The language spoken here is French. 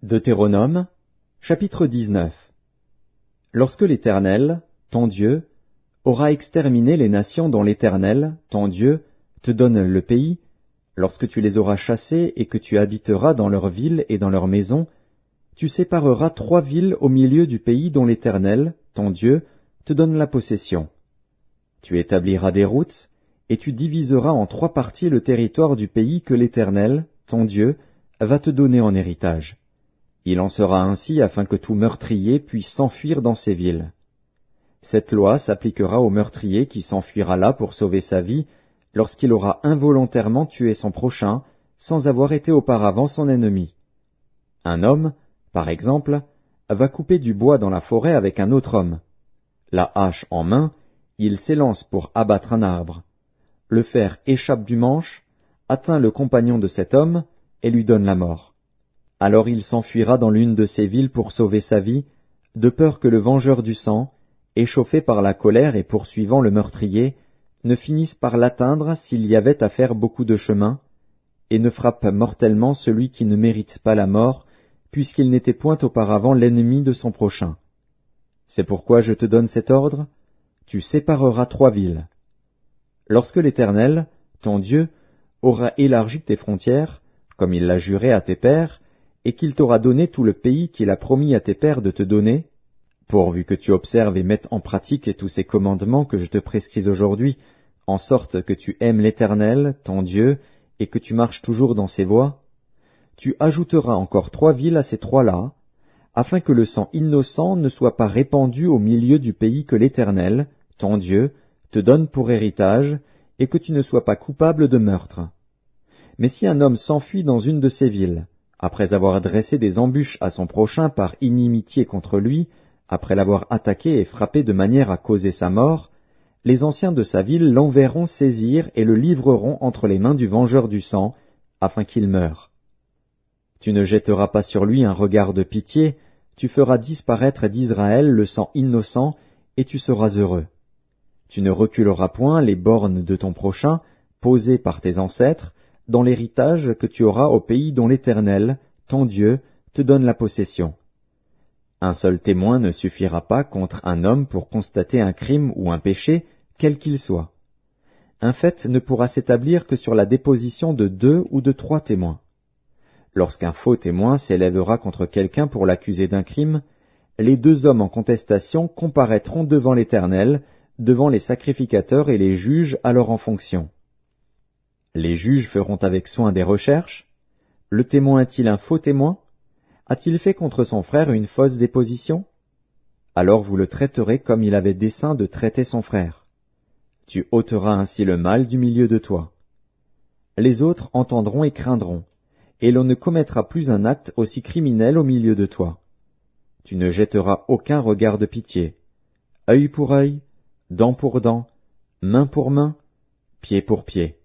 Deutéronome, chapitre 19. Lorsque l'Éternel, ton Dieu, aura exterminé les nations dont l'Éternel, ton Dieu, te donne le pays, lorsque tu les auras chassées et que tu habiteras dans leurs villes et dans leurs maisons, tu sépareras 3 villes au milieu du pays dont l'Éternel, ton Dieu, te donne la possession. Tu établiras des routes, et tu diviseras en 3 parties le territoire du pays que l'Éternel, ton Dieu, va te donner en héritage. Il en sera ainsi afin que tout meurtrier puisse s'enfuir dans ces villes. Cette loi s'appliquera au meurtrier qui s'enfuira là pour sauver sa vie, lorsqu'il aura involontairement tué son prochain, sans avoir été auparavant son ennemi. Un homme, par exemple, va couper du bois dans la forêt avec un autre homme. La hache en main, il s'élance pour abattre un arbre. Le fer échappe du manche, atteint le compagnon de cet homme, et lui donne la mort. Alors il s'enfuira dans l'une de ces villes pour sauver sa vie, de peur que le vengeur du sang, échauffé par la colère et poursuivant le meurtrier, ne finisse par l'atteindre s'il y avait à faire beaucoup de chemin, et ne frappe mortellement celui qui ne mérite pas la mort, puisqu'il n'était point auparavant l'ennemi de son prochain. C'est pourquoi je te donne cet ordre, tu sépareras 3 villes. Lorsque l'Éternel, ton Dieu, aura élargi tes frontières, comme il l'a juré à tes pères, et qu'il t'aura donné tout le pays qu'il a promis à tes pères de te donner, pourvu que tu observes et mettes en pratique tous ces commandements que je te prescris aujourd'hui, en sorte que tu aimes l'Éternel, ton Dieu, et que tu marches toujours dans ses voies, tu ajouteras encore 3 villes à ces 3-là, afin que le sang innocent ne soit pas répandu au milieu du pays que l'Éternel, ton Dieu, te donne pour héritage, et que tu ne sois pas coupable de meurtre. Mais si un homme s'enfuit dans une de ces villes, après avoir dressé des embûches à son prochain par inimitié contre lui, après l'avoir attaqué et frappé de manière à causer sa mort, les anciens de sa ville l'enverront saisir et le livreront entre les mains du vengeur du sang, afin qu'il meure. Tu ne jetteras pas sur lui un regard de pitié, tu feras disparaître d'Israël le sang innocent, et tu seras heureux. Tu ne reculeras point les bornes de ton prochain, posées par tes ancêtres, dans l'héritage que tu auras au pays dont l'Éternel, ton Dieu, te donne la possession. Un seul témoin ne suffira pas contre un homme pour constater un crime ou un péché, quel qu'il soit. Un fait ne pourra s'établir que sur la déposition de 2 ou de 3 témoins. Lorsqu'un faux témoin s'élèvera contre quelqu'un pour l'accuser d'un crime, les 2 hommes en contestation comparaîtront devant l'Éternel, devant les sacrificateurs et les juges alors en fonction. Les juges feront avec soin des recherches. Le témoin est-il un faux témoin? A-t-il fait contre son frère une fausse déposition? Alors vous le traiterez comme il avait dessein de traiter son frère. Tu ôteras ainsi le mal du milieu de toi. Les autres entendront et craindront, et l'on ne commettra plus un acte aussi criminel au milieu de toi. Tu ne jetteras aucun regard de pitié. Œil pour œil, dent pour dent, main pour main, pied pour pied.